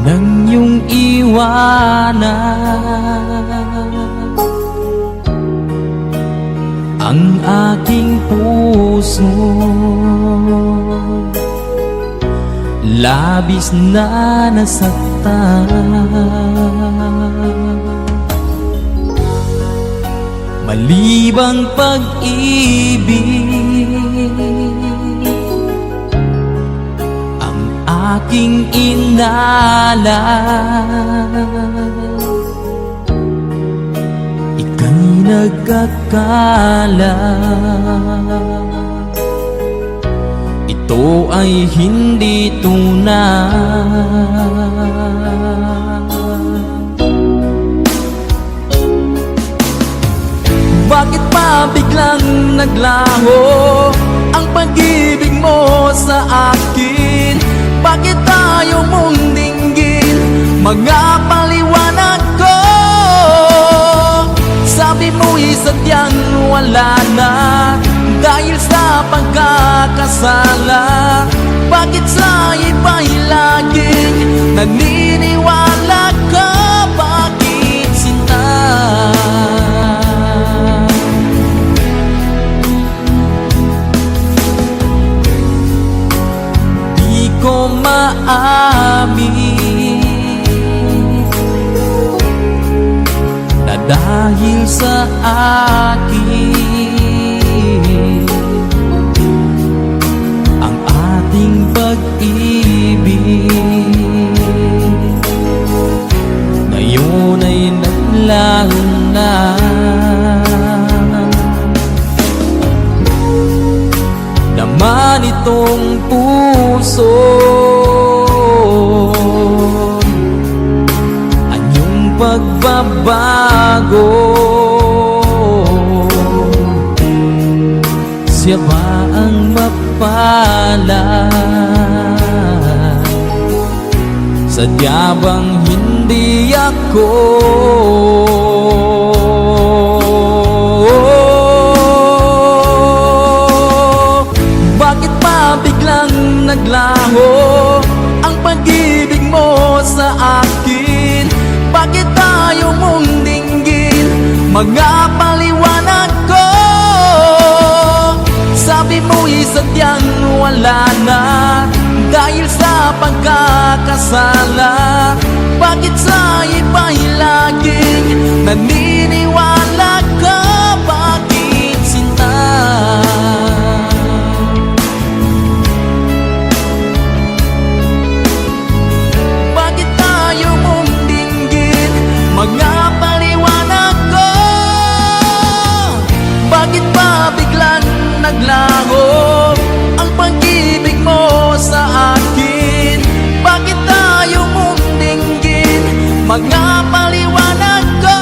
nang iyong iwanan ang aking puso. Labis na nasaktan, malibang pag-ibig ang aking inalay. Ika'y nagkakala, ito ay hindi tunay. Bakit pa biglang naglaho ang pag-ibig mo sa akin? Bakit ayaw mong dinggin mga paliwanag ko? Sabi mo'y sadyang wala na dahil sa pagkakasala. Bakit sa iba'y laging naniniwala ka? Bakit sinta? Di ko maamin na dahil sa akin ang ating pag-ibig ngayon ay naglaho na. Naman itong puso anyong pagbabago. Siya ba ang mapalad? Sadya bang hindi ako? Bakit pa biglang naglaho ang pag-ibig mo sa akin? Bakit ayaw mong dinggin mga paliwanag ko? Sabi mo'y sadyang wala na dahil sa pagkakasala. Bakit sa iba'y laging naniniwala ka? Bakit sinta? Bakit tayo mong dinggin mga paliwanag ko? Bakit pa biglang naglaho ang pag-ibig mo sa akin? Bakit tayo mong dinggin mga paliwanag ko?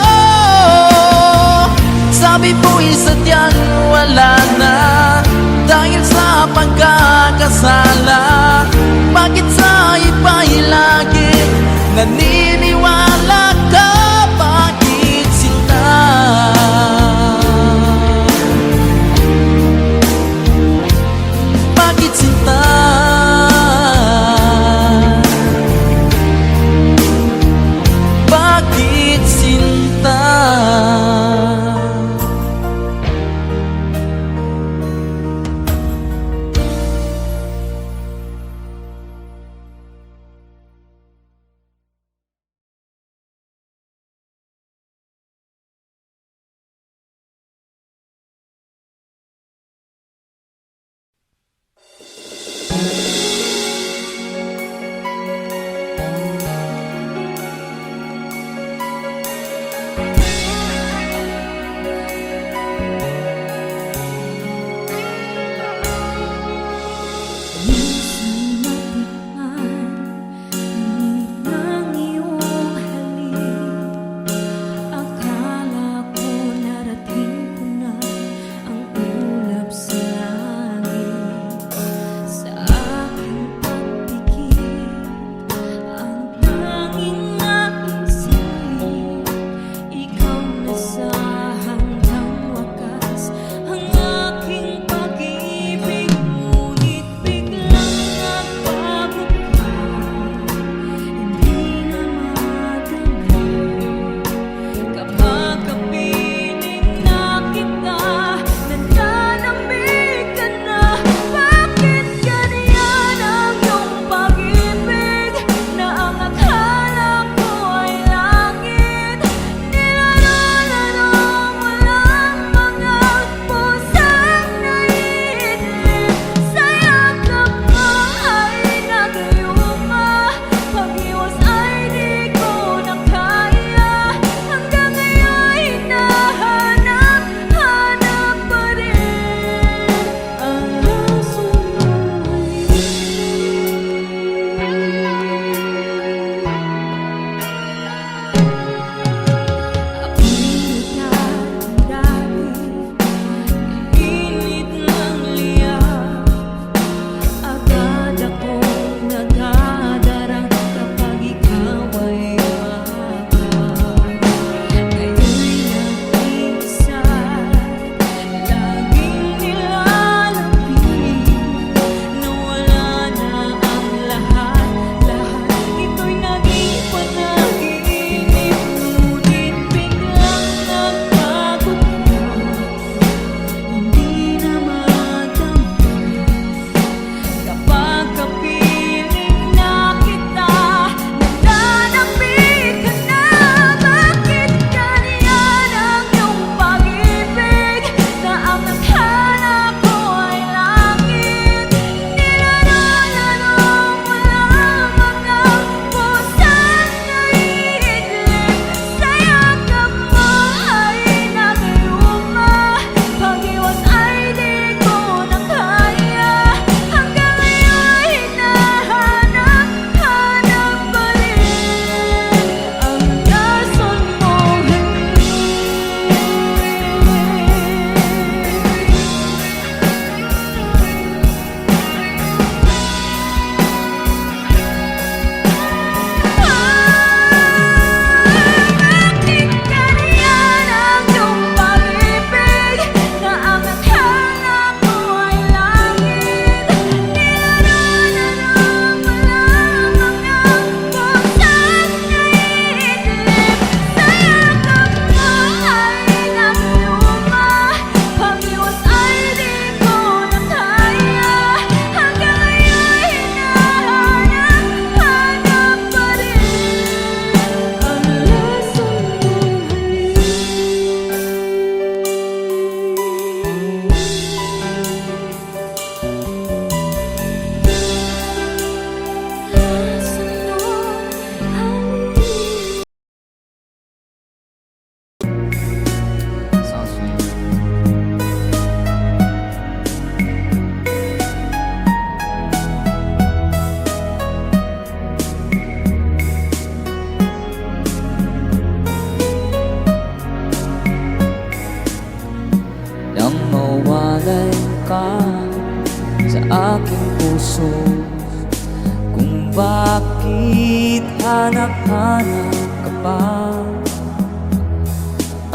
bakit hanap-hanap ka pa?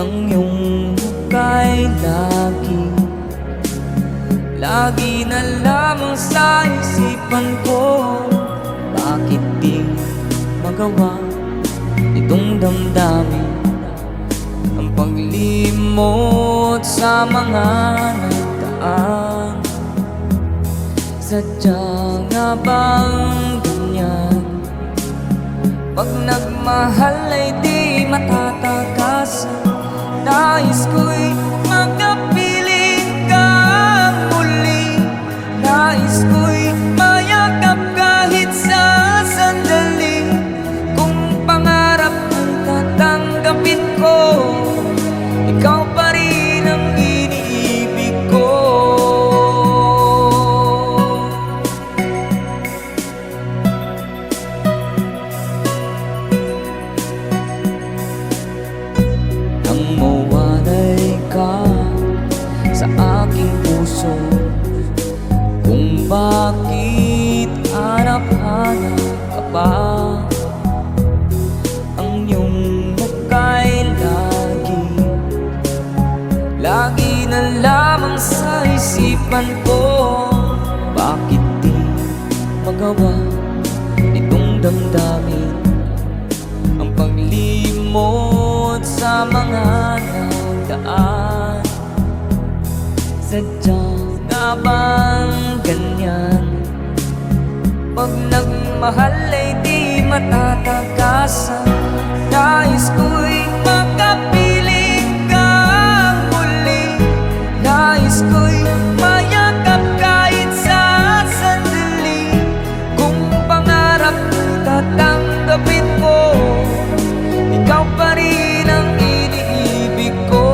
Ang iyong hukay lagi na lamang sa isipan ko. Bakit di magawa itong damdamin ang paglimot sa mga nagdaan? Sadya nga bang ganyan? Pag nagmahal ay di matatakasan. Nais ko'y makapiling kang muli. Nais ko'y mayakap kahit sa sandali. Kung pangarap ang tatanggapin ko, ikaw pa rin ang iniibig ko. Nang mawalay ka sa aking puso, kung bakit hanap-hanap ka pa? Ang iyong muka'y lagi na lamang sa isipan ko. Bakit di magawa itong damdamin ang paglimot sa mga nagdaan? Sadya nga bang ganyan? Pag nagmahal ay di matatagasan. Nais ko'y makapiling kang muli. Nais ko'y mayakap kahit sa sandali. Kung pangarap ko'y tatanggapin ko, ikaw pa rin ang iniibig ko.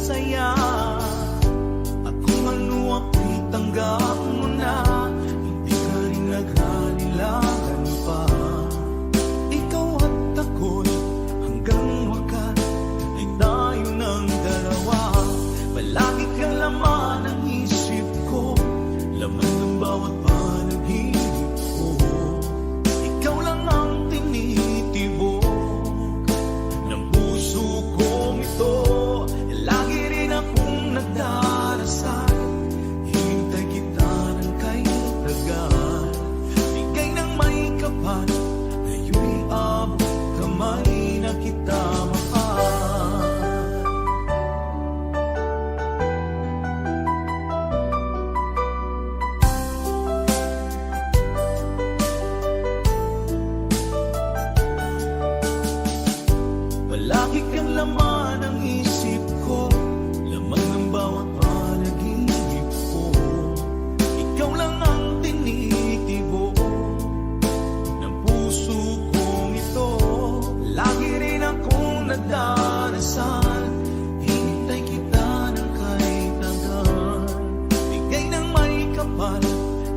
saya. At kung ano ako'y tanggap mo na, hindi ka rin naghalilangan pa. Ikaw at ako'y hanggang wakas ay tayo ng dalawa. Palagi ka laman ng isip ko, laman ng bawat panaginip ko. Ikaw lang ang tinitibok ng puso kong ito. Lagi rin akong nagdarasal, hintay kita ng kay tagal. Bigay ng may kapal, ngayon'y abot kamay na kita mahal. Palagi kang laman ng isip ko, laman ng bawat panaginip ko. Ikaw lang ang tinitibok ng puso kong ito. Lagi rin akong nagdarasal, hintay kita ng kay tagal. Bigay ng may kapal,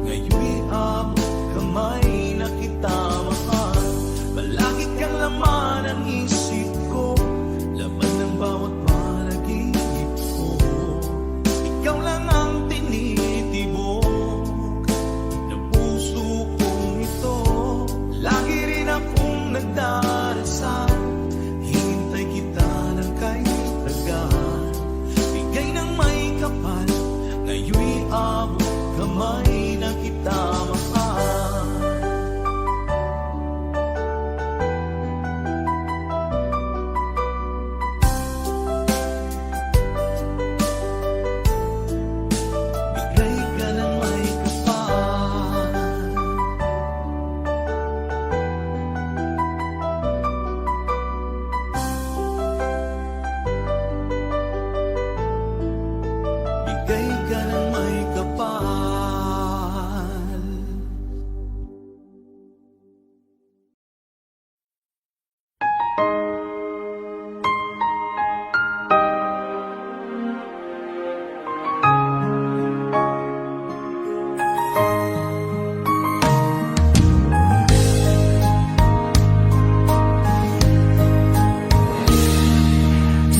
ngayon'y abot kamay na kita mahal. Palagi kang laman ng isip ko, laman ng bawat panaginip ko. Ikaw lang ang tinitibok ng puso kong ito. Lagi rin akong nagdarasal, hintay kita ng kay tagal. Bigay ng may kapal, ngayon'y abot kamay na kita mahal. Bigay ka ng may kapal. Bigay ka ng may kapal.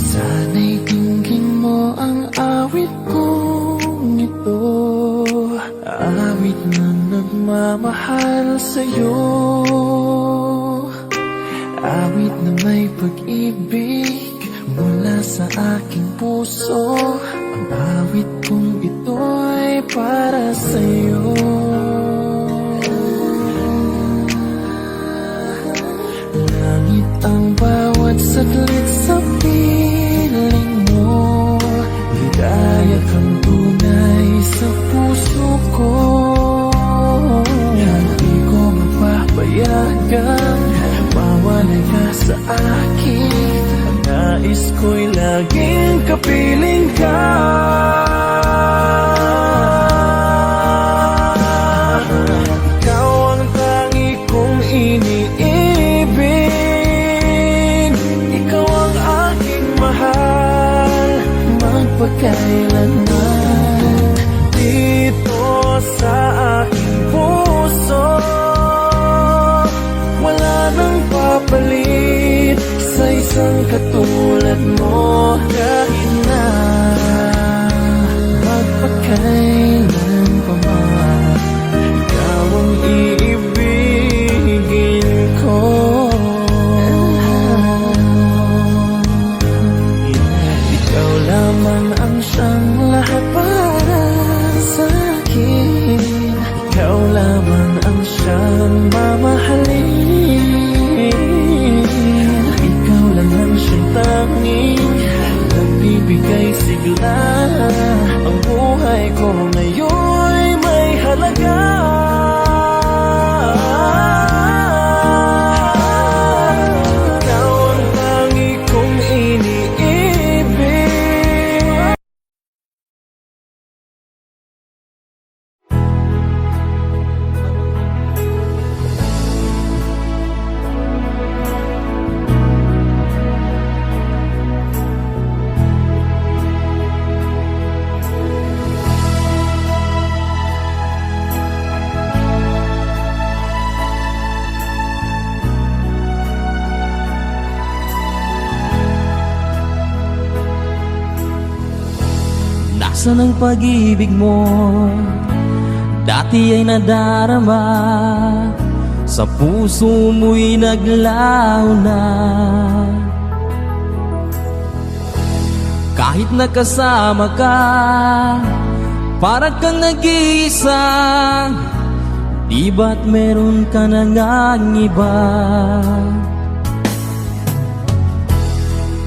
Sana'y dinggin mo ang awit kong ito, awit na nagmamahal sa'yo, awit na may pag-ibig mula sa aking puso. Ang awit kong ito'y para sa'yo. Langit ang bawat saglit sa piling mo, ligaya kang tunay sa puso ko. Hindi ko mapapayagan mawalay ka sa akin. Ang nais ko'y laging kapiling ka. Ikaw ang tangi kong iniibig, ikaw ang aking mahal, magpakailanman. Dito sa aking puso, wala nang papalit sa isang katulad mo. Kahit na magpakailan pa man, ikaw ang iibigin ko. Ikaw lamang ang siyang lahat para sa akin. Ikaw lamang ang siyang mamahalin. Ikaw lang ang siyang tanging nagbibigay sigla. Ang buhay ko ngayon Saan ang pag-ibig mo? Dati ay nadarama, sa puso mo'y naglaho na. Kahit nakasama ka, parang kang nag-iisa. Di ba't meron ka na ngang iba?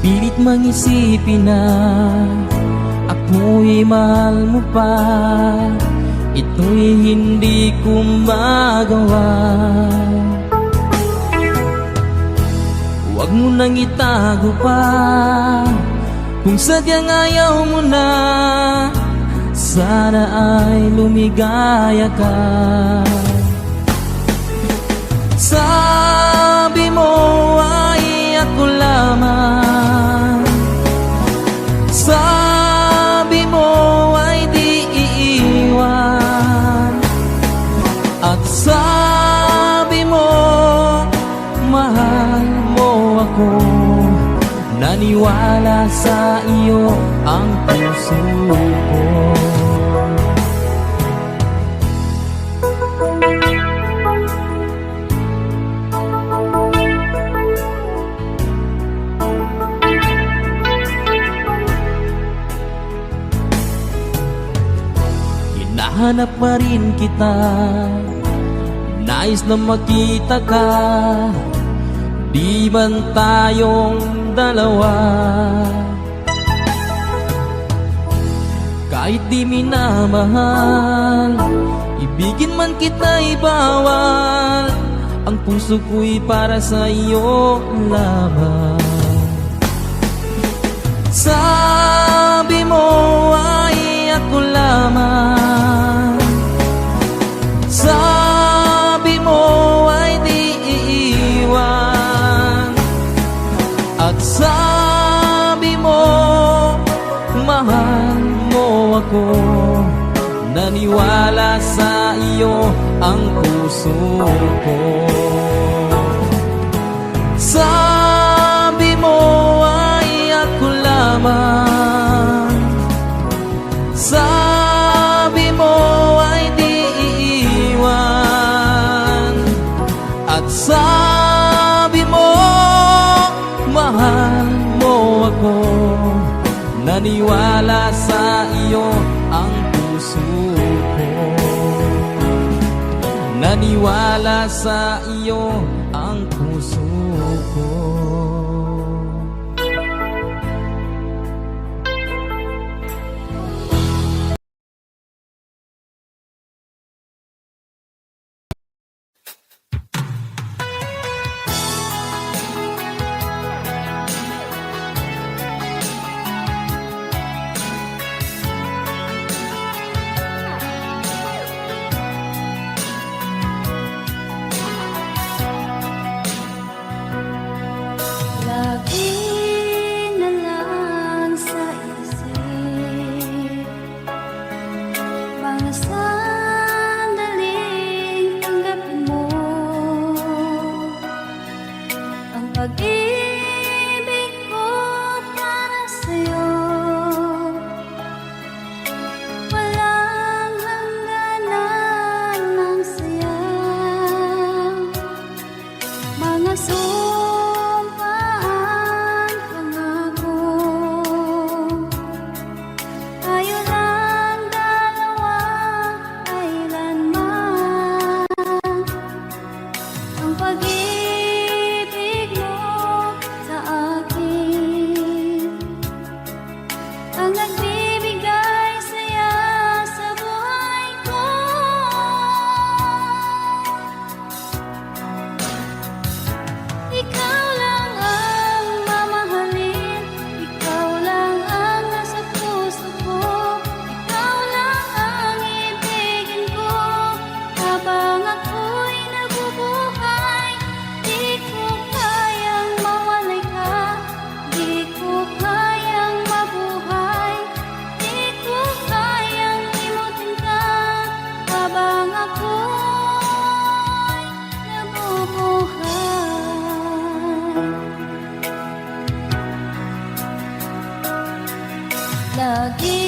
Pilit mang isipin na ako'y mahal mo pa. Ito'y hindi ko magawa. Huwag mo nang itago pa kung sadyang ayaw mo na. Sana ay lumigaya ka. Sabi mo ay ako lamang, sabi mo ay di iiwan, at sabi mo mahal mo ako. Naniwala sa iyo ang puso ko. Hinahanap pa rin kita, nais na makita ka. Di man tayong dalawa, kahit di minamahal, ibigin man kita'y bawal. Ang puso ko'y para sa iyo lamang. Sabi mo ay ako lamang, sabi mo ay di iiwan, at sabi mo mahal mo ako. Naniwala sa iyo ang puso ko. Sabi mo ay ako lamang, sabi mo ay di iiwan, at sabi mo mahal mo ako. Naniwala sa iyo ang puso ko. Naniwala sa iyo ang puso ko. Lagi na lang sa isip mga sandaling tanggapin mo ang pag-ibig ko para sa'yo. Walang hangganan ng saya, mga sumpaan, pangako. Tayo lang dalawa, kailanman. Ang pag-ibig mo sa akin ang nagbibigay saya sa buhay ko. Ikaw lang ang mamahalin, ikaw lang ang nasa puso ko, ikaw lang ang ibigin ko. Habang ako'y nabubuhay, di ko kayang mawalay ka, di ko kayang mabuhay, di ko kayang limutin ka. Habang ako'y nabubuhay, lagi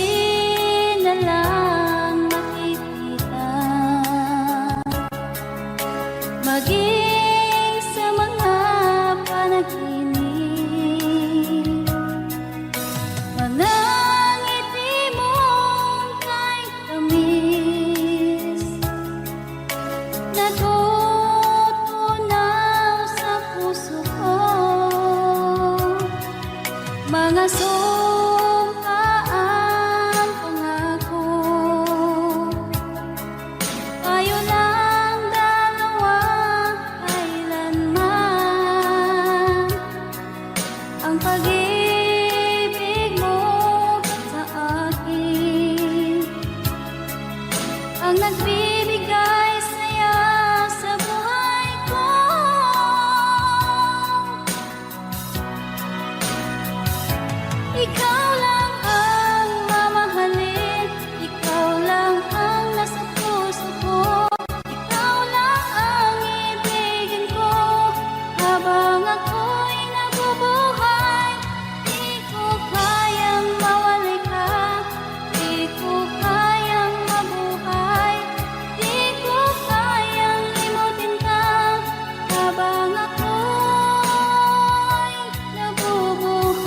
lang makikita, maging sa mga panaginip. Mga ngiti mong kahit tamis, natutunaw sa puso ko. Mga sumpaang pangako, tayo lang dalawa kailanman. Ang pag-ibig mo sa akin ang nagbibigay saya sa buhay ko. Ikaw lang ang mamahalin, ikaw lang ang nasa puso ko, ikaw lang ang ibigin ko habang ako'y nabubuhay. Di ko kayang mawalay ka, di ko kayang mabuhay, di ko kayang limutin ka habang ako'y nabubuhay.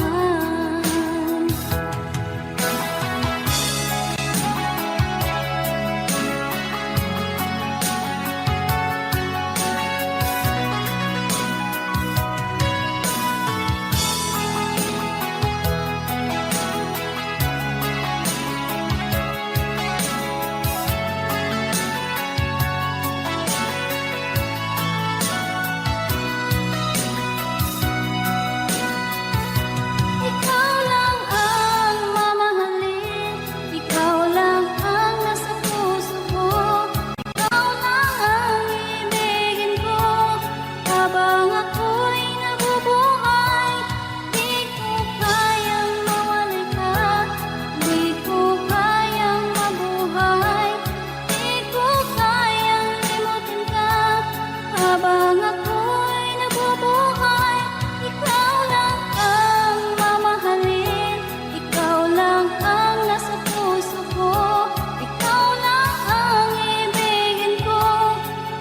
Ikaw lang ang mamahalin, ikaw lang ang nasa puso ko, ikaw lang ang ibigin ko habang ako'y nabubuhay. Di ko kayang mawalay ka, di ko kayang mabuhay, di ko kayang limutin ka habang ako'y nabubuhay. Ikaw lang ang mamahalin, ikaw lang ang nasa puso ko, ikaw lang ang ibigin ko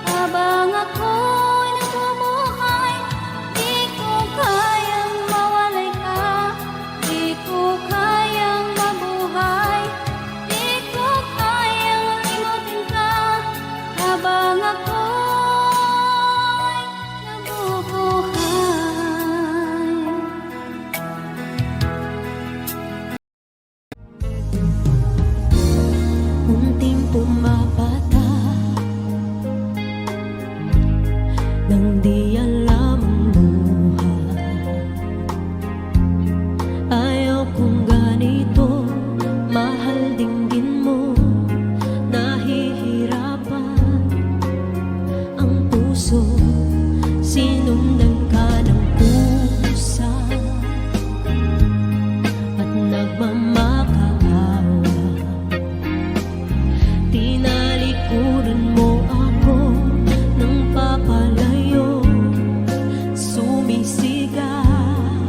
habang ako'y nabubuhay. Di ko kayang mawalay ka, di ko kayang mabuhay, di ko kayang limutin ka habang ako'y nabubuhay. Unting pumapata nang di alam ang buhay. Ayaw kong ganito, mahal dinggin mo, nahihirapan ang puso. Sinundan ka ng pusa at nagmamakaawa. Tinalikuran mo ako ng papalayo, sumisigaw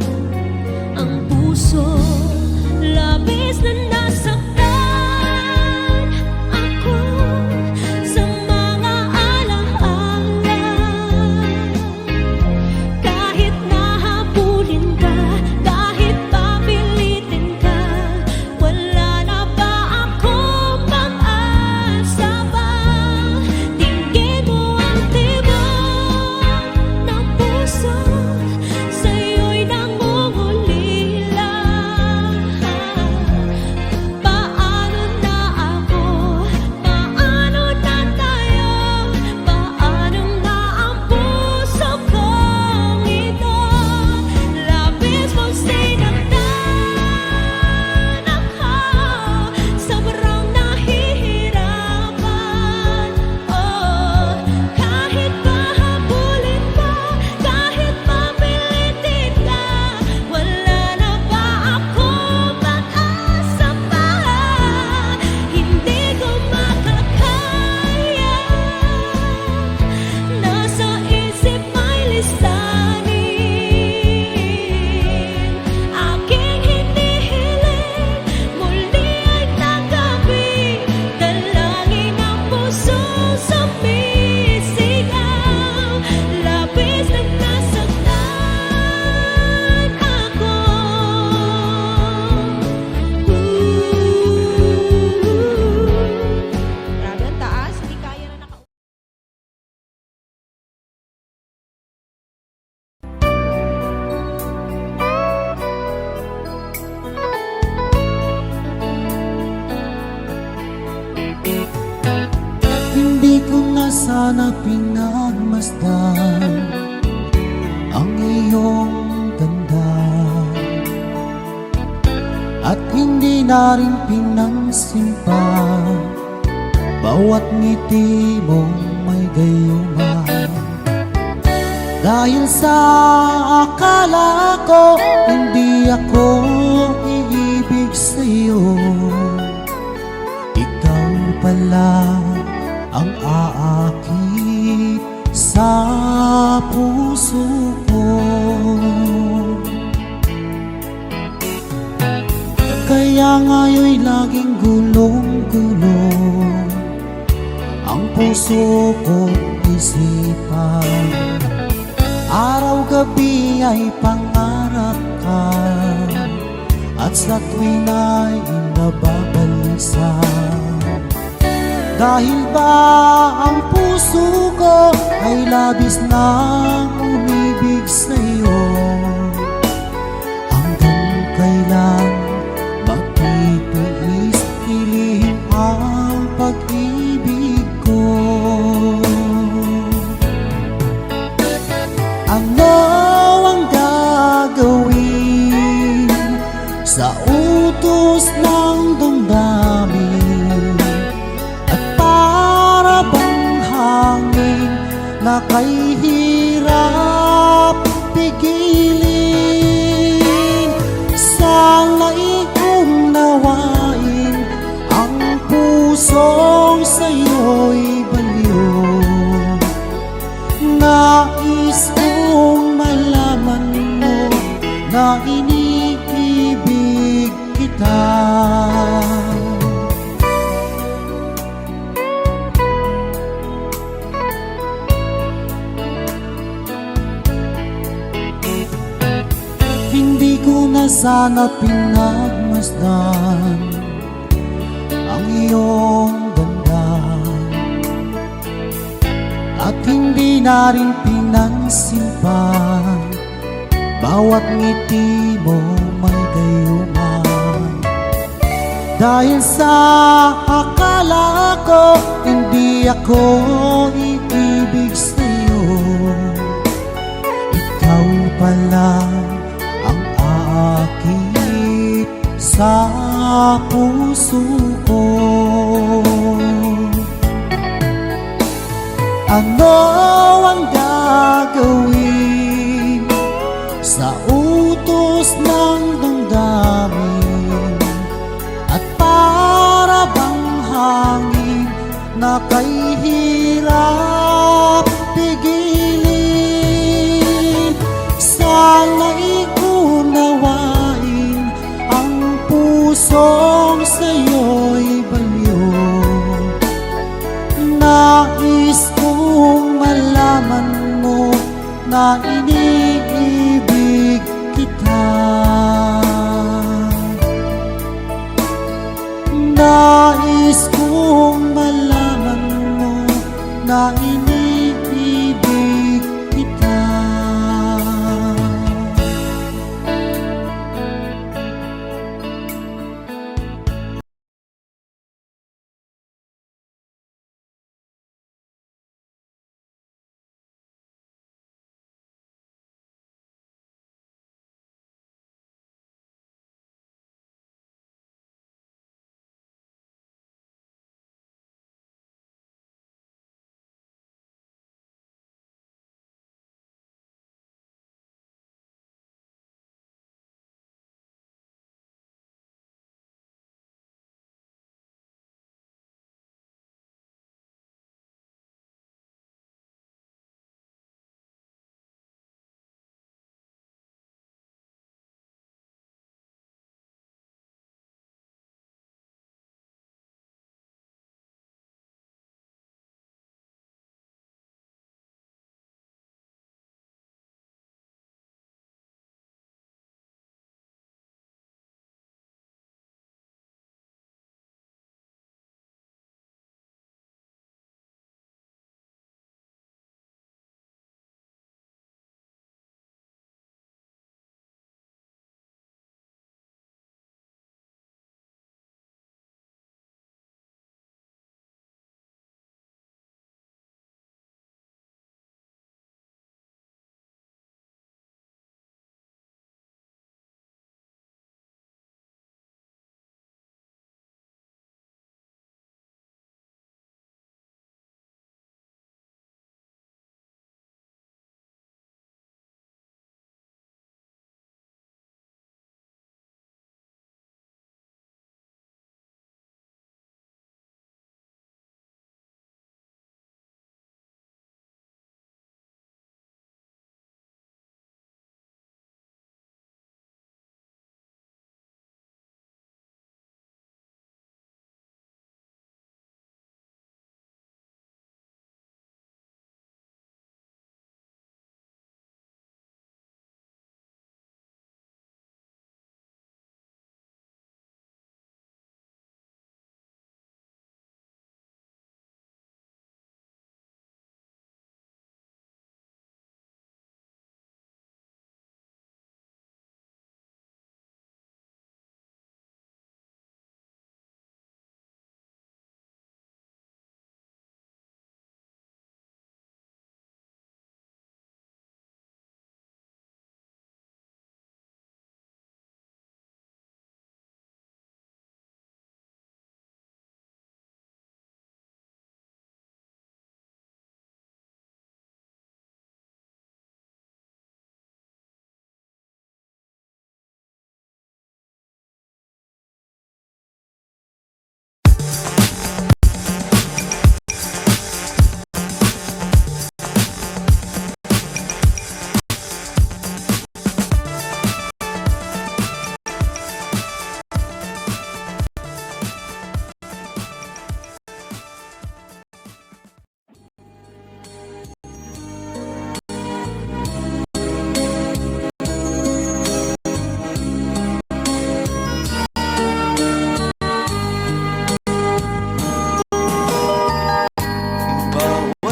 ang puso. Labis na nasaktan ako sa mga alaala. Kahit nahabulin ka, kahit papilitin ka, wala na ba akong pag-asa ba? Tingin mo ang tibok ng puso, sa'yo'y nangungulila. na sana pinagmasdan ang iyong ganda, at hindi na rin pinansin pa bawat ngiti mong may gayuma. Dahil sa akala ko hindi ako iibig sa'yo, ikaw pala ang aakit sa puso ko. Kaya ngayon'y laging gulong-gulong ang puso ko't isipan. Araw-gabi ay pangarap ka, at sa tuwin ay nababalisa. Dahil ba ang puso ko ay labis nang umibig sa'yo? Hanggang kailan magtitiis ilihim ang pag-ibig ko? Ano ang gagawin sa utos ng damdamin, at para bang hangin na kay hirap pigilin? Sana'y unawain ang pusong sa'yo'y baliw. Nais kong malaman mo na iniibig kita. Hindi ko na sana pinagmasdan ang iyong ganda, at hindi na rin pinansin pa bawat ngiti mo may gayuma. Dahil sa akala ko hindi ako iibig sa'yo, ikaw pala ang aakit sa puso ko. Ano ang gagawin sa utos ng damdamin, at para bang hangin na kay hirap pigilin? Sana'y unawain ang pusong sa'yo'y baliw. Nais kong malaman mo na iniibig kita. Nais kong malaman mo na iniibig kita.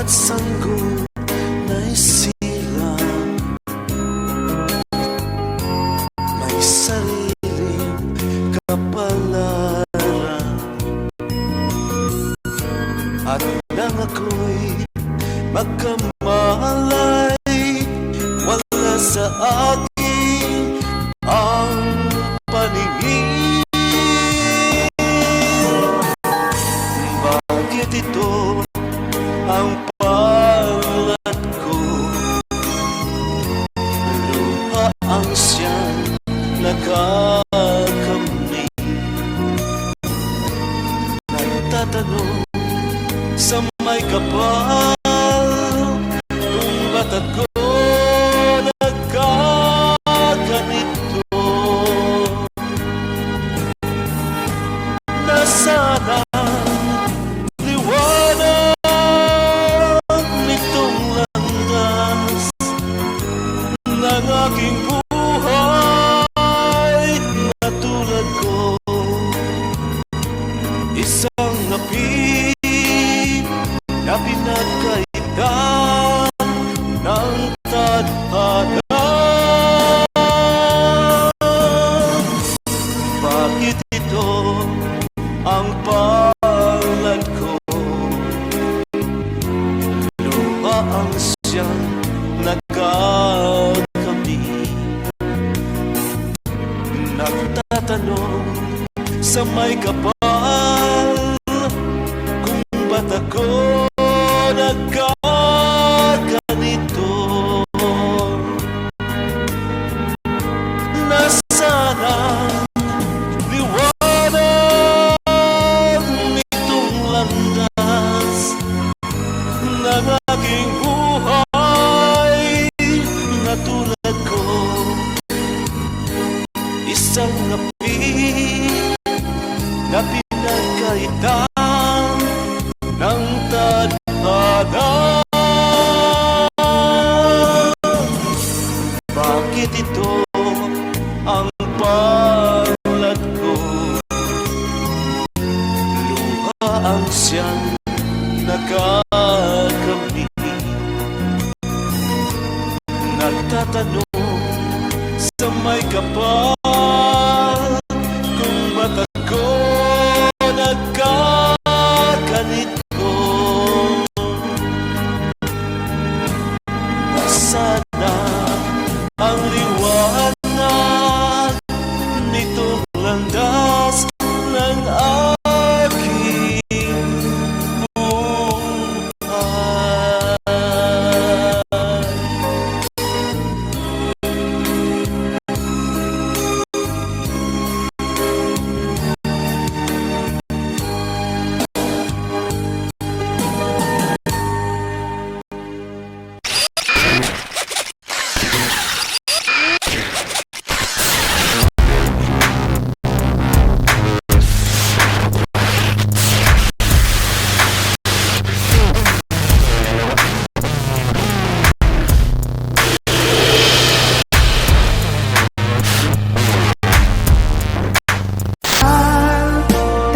Bawat sanggol na'y silang may sariling kapalaran. At nang ako'y magkamalay, wala sa akin ang paningin. Bakit ito ang palad ko? Luha ang siyang nagkakamay. Nagtatanong sa may kapal kung ba't ako nagkaganito. Nasaan ang liwanag nitong landas ng aking buhay na tulad ko? Isang api na pinagkaitan ng tadhana. Bakit ito ang palad ko? Luha ang siyang nagkakamit. Nagtatanong sa may kapal kung ba't ako nagkaganito. Nasaan ang liwanag nitong landas ng aking buhay na tulad ko? Isang api na pinagkaitan ng tadhana. Bakit ito ang palad ko? Luha ang siyang nagkakamit. Nagtatanong sa may kapal kung ba't ako nagkaganito. Nasaan ang liwanag nitong landas ng aking buhay?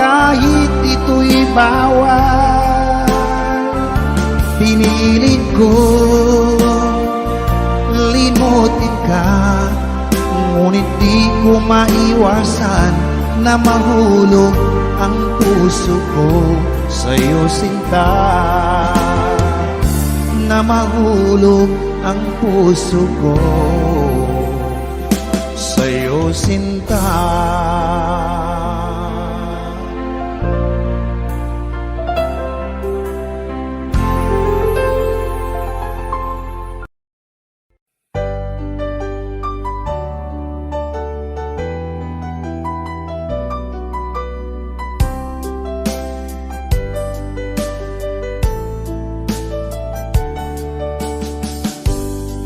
Kahit ito'y bawal, pinilit ko limutin ka. Ngunit di ko maiwasan na mahulog ang puso ko sa'yo, sinta. Na mahulog ang puso ko sa'yo, sinta.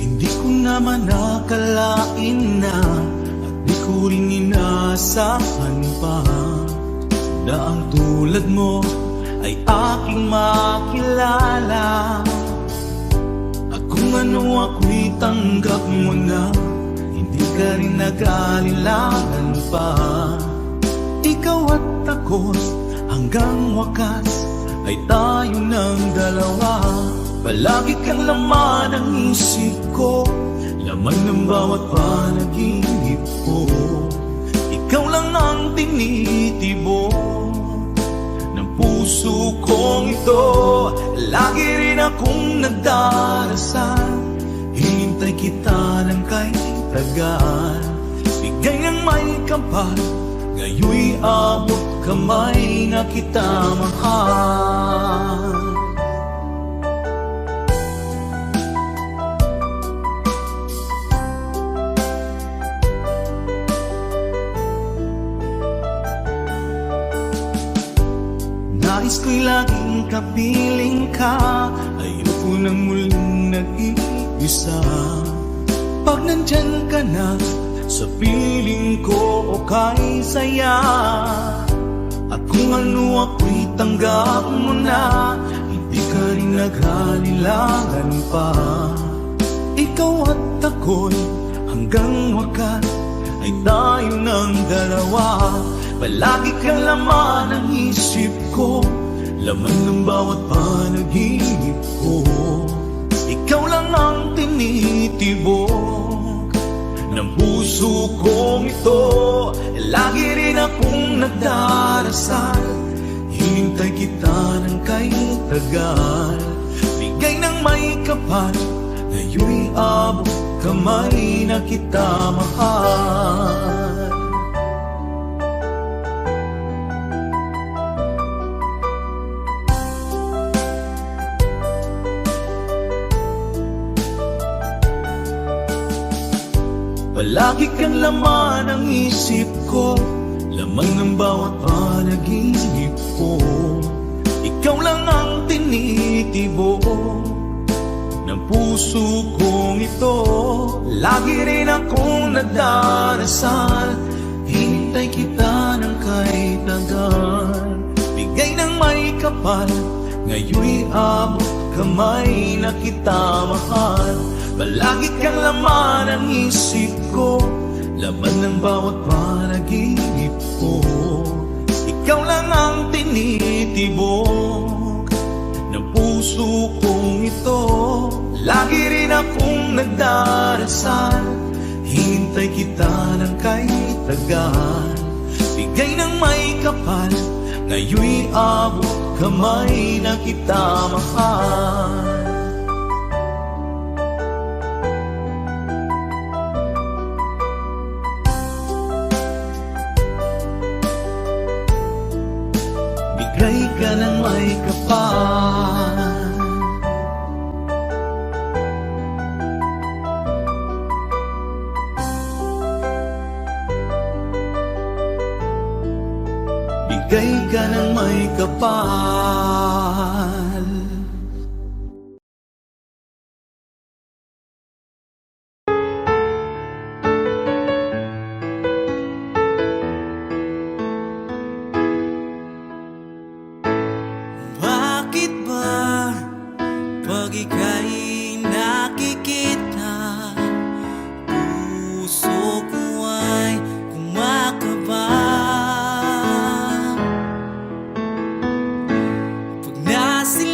Hindi ko naman nakalain na at di ko rin inaasahan pa na ang tulad mo ay aking makilala. At kung ano ako'y tanggap mo na, hindi ka rin nag-aalilangan pa. Ikaw at ako hanggang wakas ay tayo ng dalawa. Palagi kang laman ng isip ko, laman ng bawat panaginip ko. Ikaw lang ang tinitibo ng puso kong ito. Lagi rin akong nagdarasal, hinintay kita ng kay tagal. Bigay ng may kapal, ngayon'y abot kamay na kita mahal. Nais ko'y laging kapiling ka, ayoko nang muling nag-iisa. Pag nandyan ka na, sa piling ko okay saya. At kung ano ako'y tanggap mo na, hindi ka rin naghalilangan pa. Ikaw at ako'y hanggang wakas ay tayo ng dalawa. Palagi kang laman ng isip ko, laman ng bawat panaginip ko. Ikaw lang ang tinitibok ng puso kong ito. Lagi rin akong nagdarasal, hinintay kita ng kay tagal. Bigay ng may kapal, ngayon'y abot kamay na kita mahal. Palagi kang laman ng isip ko, laman ng bawat panaginip ko. Ikaw lang ang tinitibo ng puso kong ito. Lagi rin akong nagdarasal, hinintay kita ng kay tagal. Bigay ng may kapal, ngayon'y abot kamay na kita mahal. Palagi kang laman ng isip ko, laman ng bawat panaginip ko. Ikaw lang ang tinitibok ng puso kong ito. Lagi rin akong nagdarasal, hinintay kita ng kay tagal. Bigay ng may kapal, ngayon'y abot kamay na kita mahal. Bigay ka ng may kapal, bigay ka ng may kapal. Bakit ba pag ika'y nakikita, puso ko ay kumakaba? Pag nasilip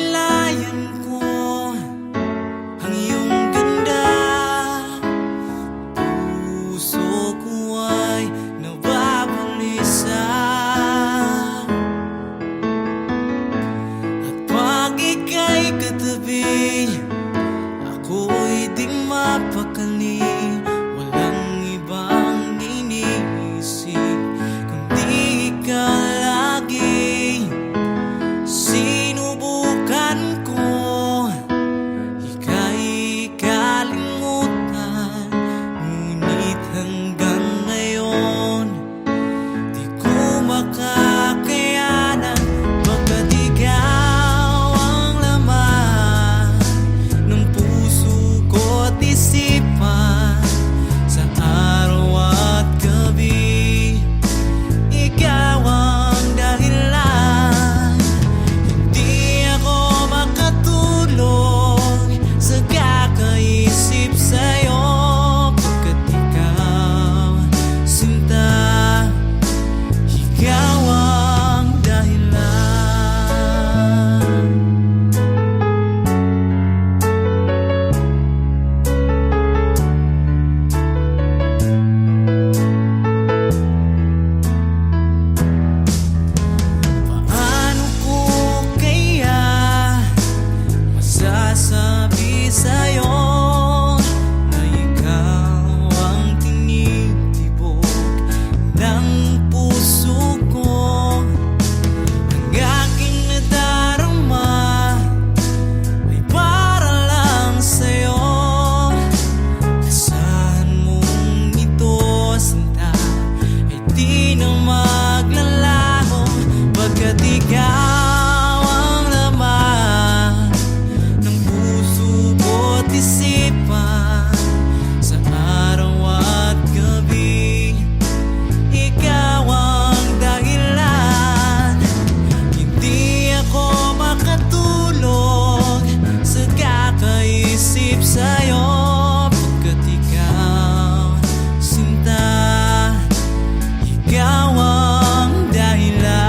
Pagkat ikaw ang laman ng puso ko't isipan, sa araw at gabi ikaw ang dahilan. Hindi ako makatulog sa kakaisip sa'yo, pagkat ikaw, sinta, ikaw ang dahilan.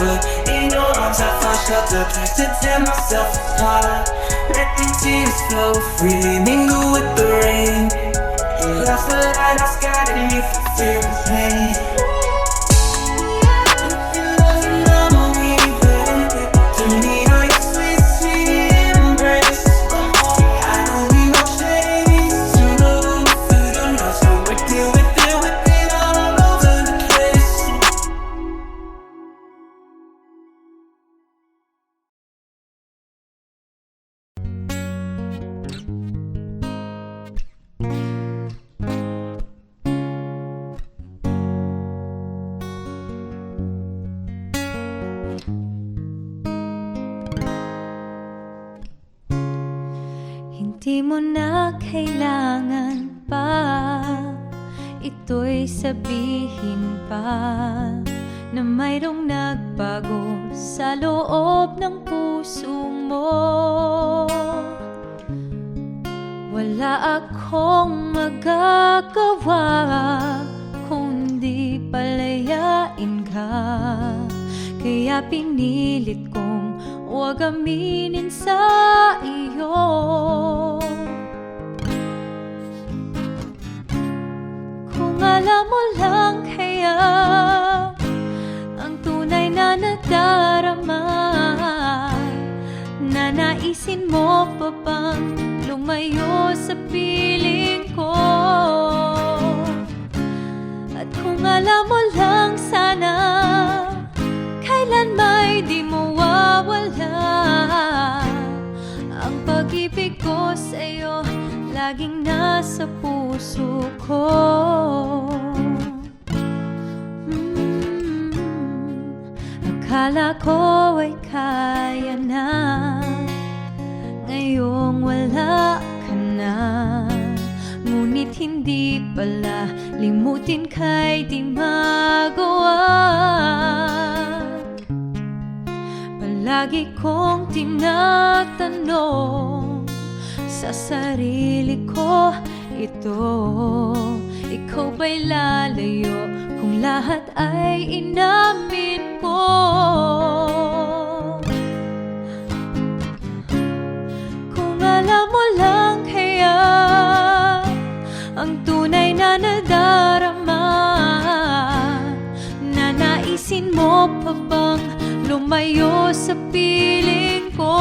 But in your arms I flush up the place to tear myself apart. Letting tears flow freely, mingle with the rain. You lost the light, I've guided me from fear and pain. Di mo na kailangan pa ito'y sabihin pa na mayroong nagbago sa loob ng puso mo. Wala akong magagawa kundi palayain ka, kaya pinilit kong huwag aminin sa iyo. Kung alam mo lang kaya ang tunay na nadarama, nanaisin mo pa bang lumayo sa piling ko? At kung alam mo lang sana kailan may di mo wawala ang pag-ibig ko sa'yo, laging nasa puso ko. Akala ko ay kaya na, ngayong wala ka na. Ngunit hindi pala, limutin ka'y di magawa. Lagi kong tinatanong sa sarili ko ito, ikaw ba'y lalayo kung lahat ay inamin ko? Kung alam mo lang kaya ang tunay na nadarama, nanaisin mo pa bang lumayo sa piling ko?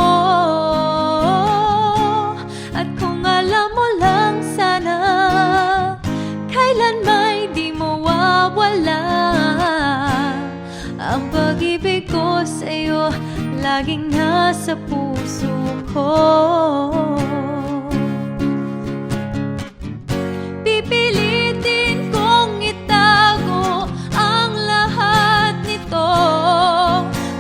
At kung alam mo lang sana, kailan may di mawawala ang pag-ibig ko sa'yo, laging nasa puso ko. Pipilitin kong itago ang lahat nito,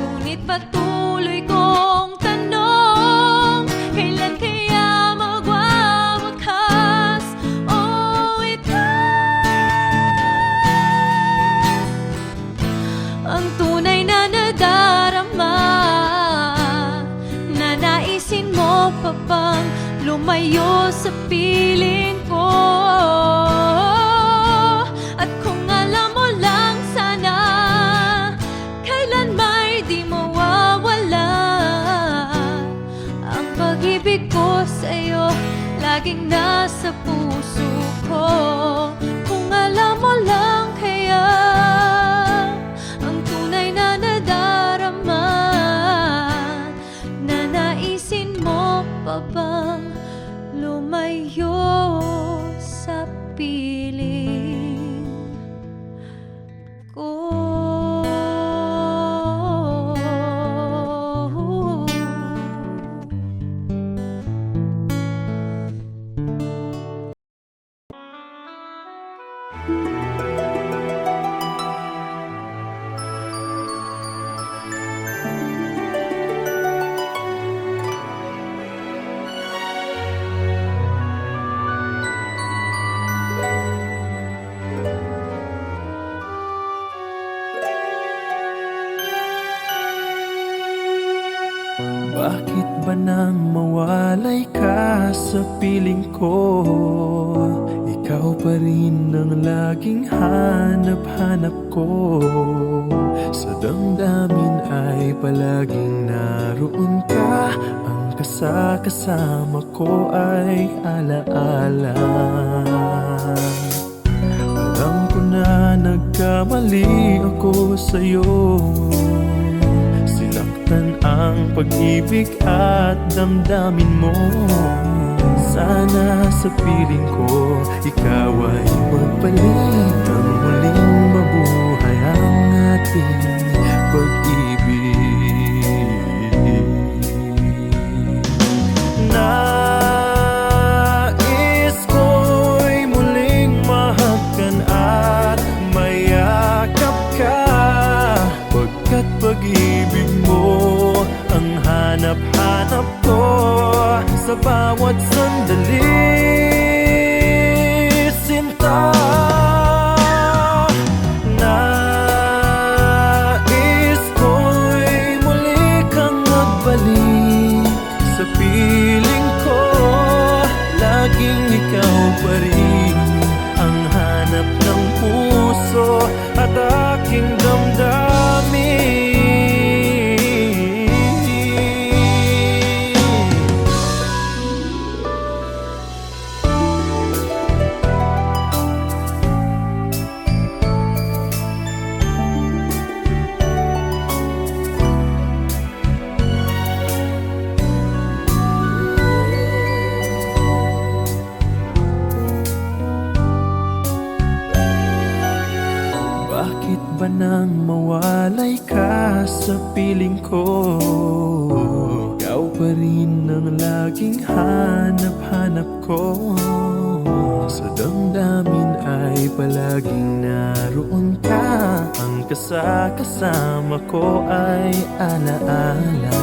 ngunit patuloy kong tanong, kailan kaya magwawakas? Oh, ito ang tunay na nadarama, nanaisin mo pa bang lumayo sa piling ko? At kung alam mo lang sana, kailan may di mawawala ang pag-ibig ko sa'yo, laging nasa puso ko. Kung alam mo lang kaya ang tunay na nadarama, nanaisin mo pa bang lumayo sa piling ko? Bakit ba nang mawalay ka sa piling ko? Ikaw pa rin ang laging hanap-hanap ko. Sa damdamin ay palaging naroon ka. Ang kasama ko ay alaala. Alam ko na nagkamali ako sa'yo. Sinaktan ang pag-ibig at damdamin mo. Sana sa piling ko ikaw ay magbalik, ang muling mabuhay ang ating pag-ibig. Nais ko'y muling mahagkan at mayakap ka, pagkat pag-ibig mo ang hanap-hanap ko sa bawat sandali, sinta. Nais ko'y muli kang magbalik sa piling ko, laging ikaw pa rin ang hanap ng puso at aking damdamin. Bakit ba nang mawalay ka sa piling ko? Ikaw pa rin ang laging hanap-hanap ko. Sa damdamin ay palaging naroon ka. Ang kasama ko ay alaala.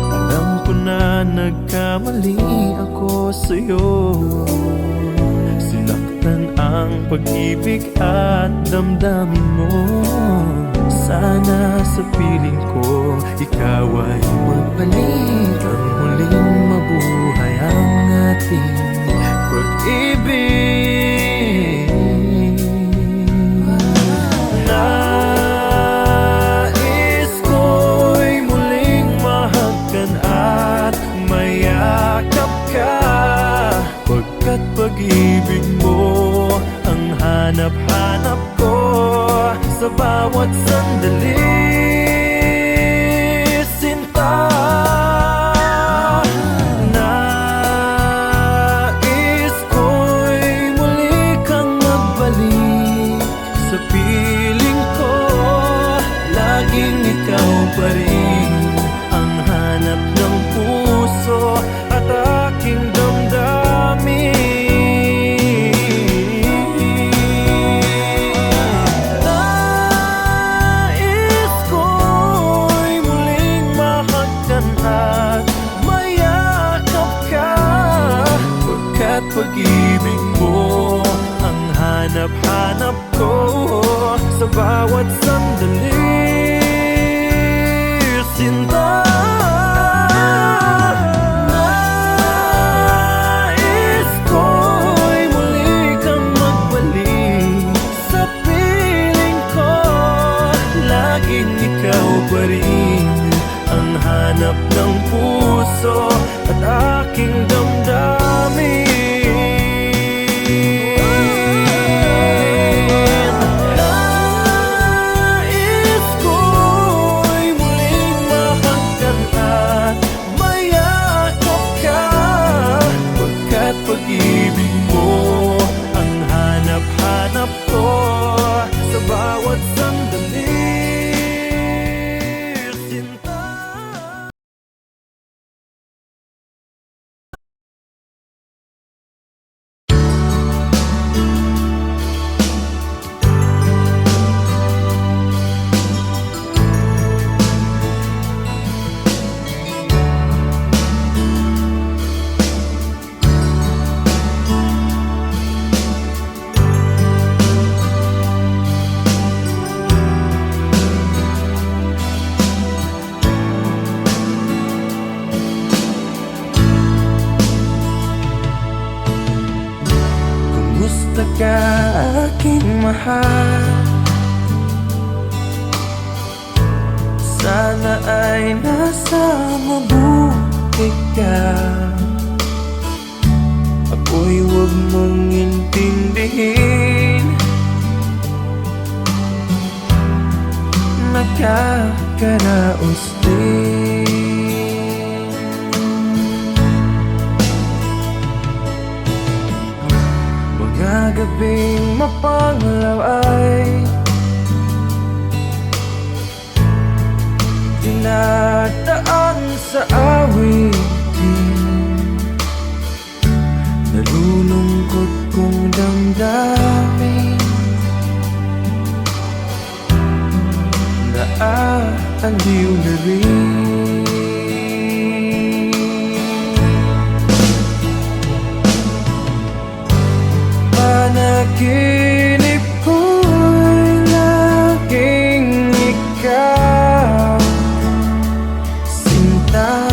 Alam ko na nagkamali ako sa'yo. Sinaktan ang pag-ibig at damdamin mo. Sana sa sa piling ko, ikaw ay magbalik. Ang muling mabuhay ang ating pag-ibig. Nais ko'y muling mahagkan at mayakap ka, pagkat pag-ibig mo ang hanap-hanap ko sa bawat sandali. Sinta, nais ko'y muli kang magbalik sa piling ko. Laging ikaw pa rin ang hanap ng puso at aking damdamin. Nais ko'y muling mahagkan at mayakap ka, pagkat pag-ibig mo ang hanap-hanap ko sa bawat sandali. Sinta, nais ko'y muli kang magbalik sa piling ko. Laging ikaw pa rin ang hanap ng puso at aking damdamin. Nais ko'y muling mahagkan at mayakap ka, pagkat pag-ibig mo ang hanap-hanap ko sa bawat sandali. Sinta. Kumusta ka, aking mahal? Sana ay nasa mabuti ka. Ako'y huwag mong intindihin, nakakaraos din. Mga gabing mapanglaw ay dinadaan sa awitin. Nalulungkot kong damdamin, naaaliw na rin. Panaginip ko'y laging ikaw, sinta.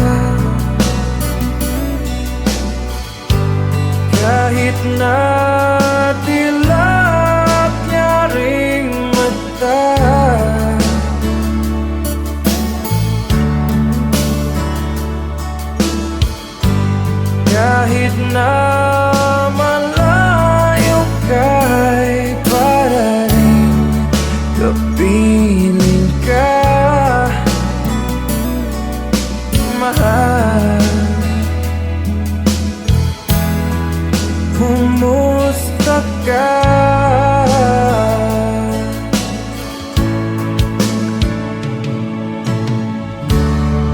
Kahit na dilap niya ring mata, kahit na malayo ka'y para rin kapiling ka, mahal. Kumusta ka?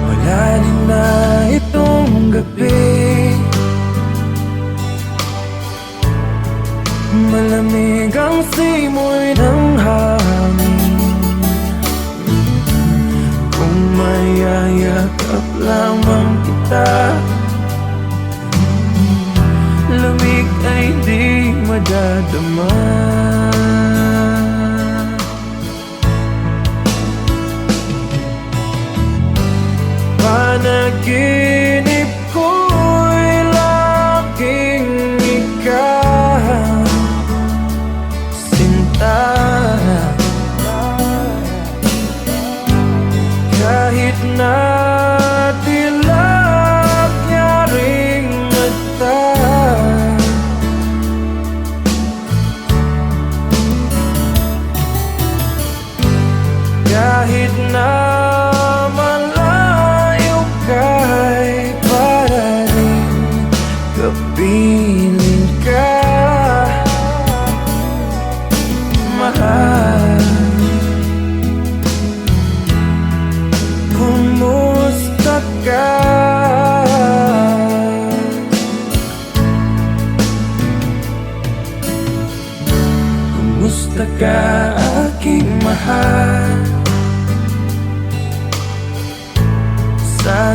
Malalim na itong gabi, malamig ang simoy ng hangin. Kung mayayakap lamang kita, lamig ay di madadama.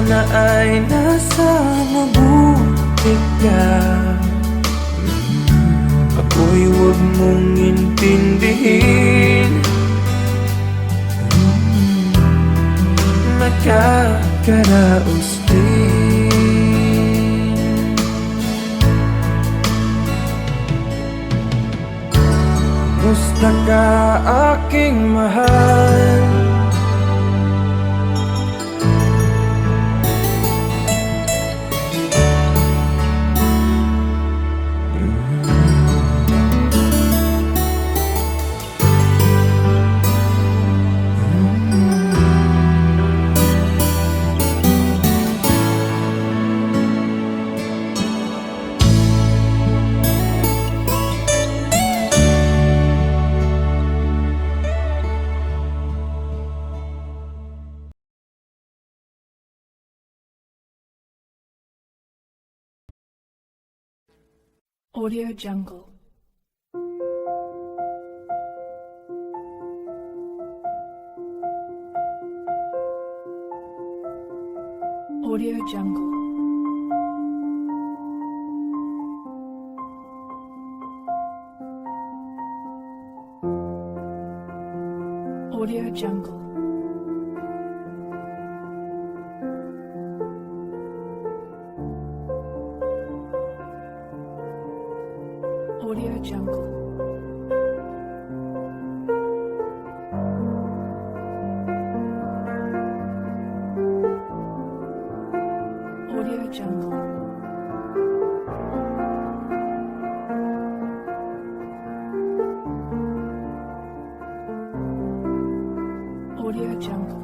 sana ay nasa mabuti ka. Ako'y huwag mong intindihin, nakakaraos din. Musta ka aking mahal? Audio Jungle. Audio Jungle. Audio Jungle. Audio Jungle. Audio Jungle. Audio Jungle.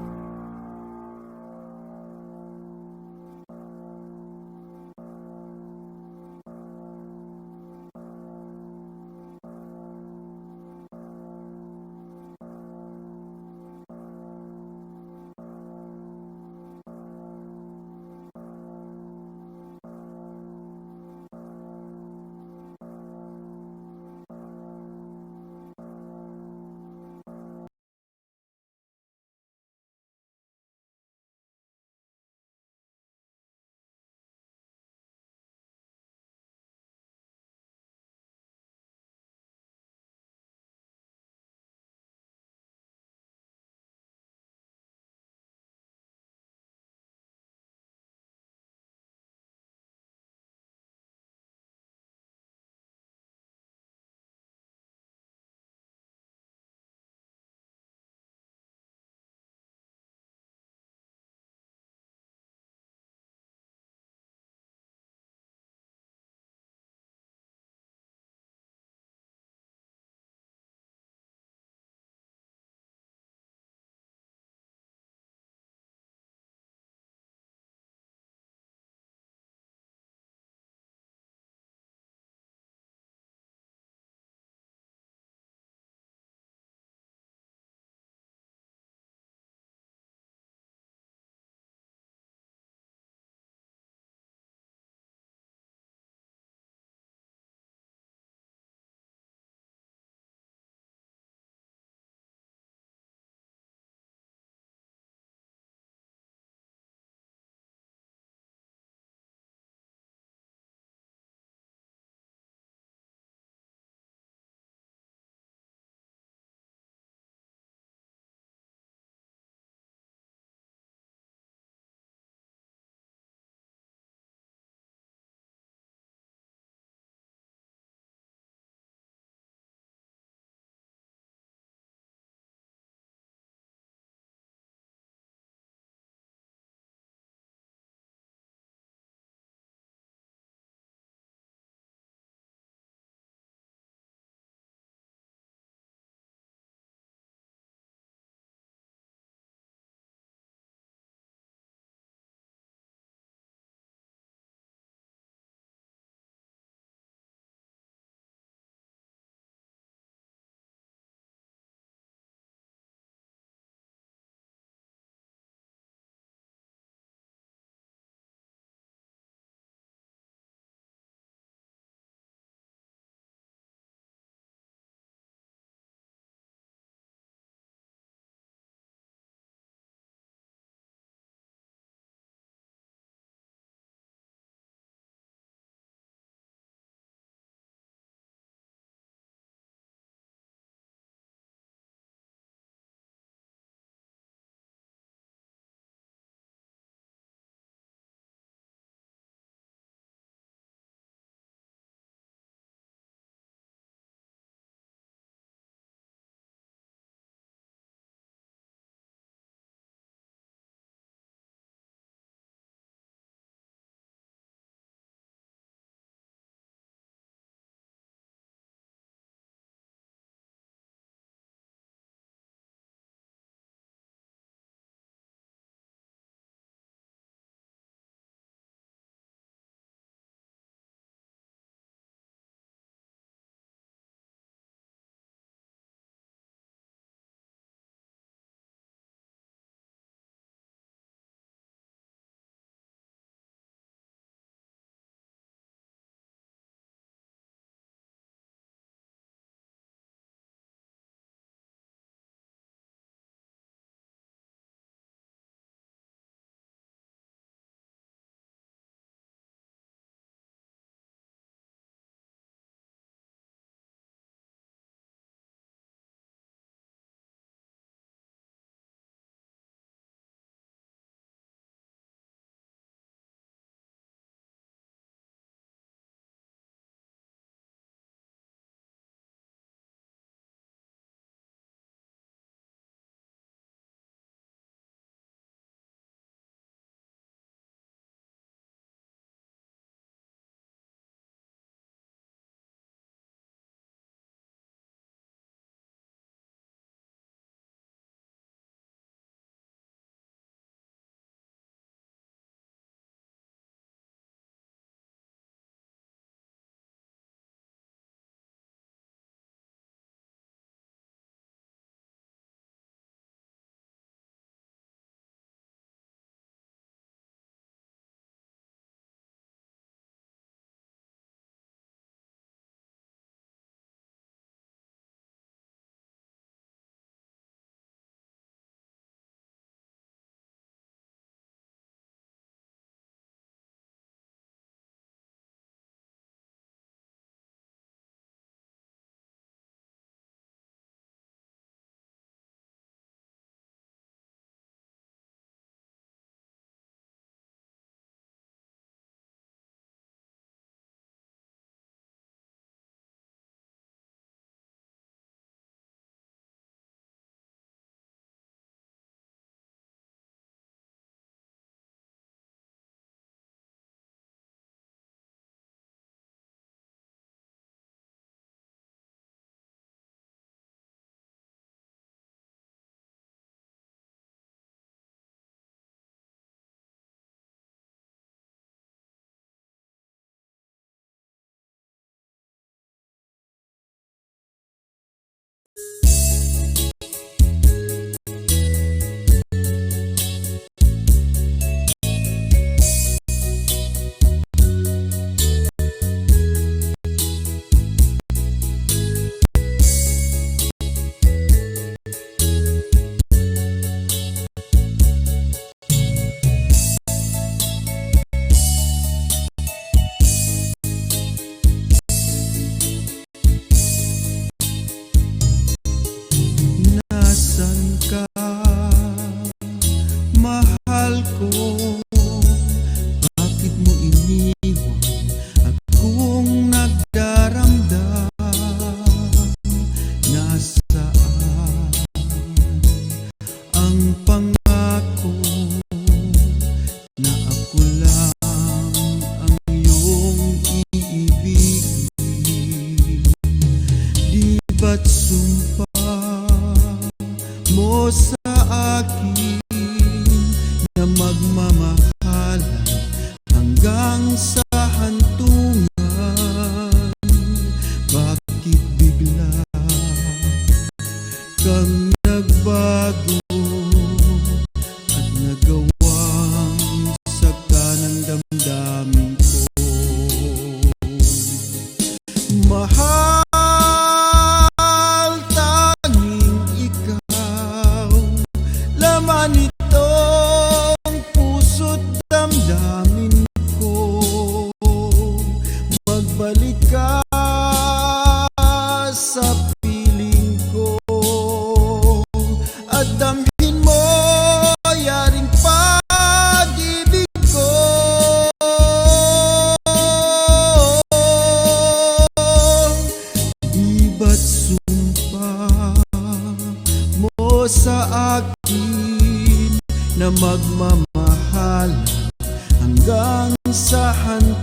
man itong puso't damdamin ko, magbalik ka sa piling ko at damhin mo yaring pag-ibig ko. Di ba't sumpa mo sa akin na magmamahal hanggang sa hantay?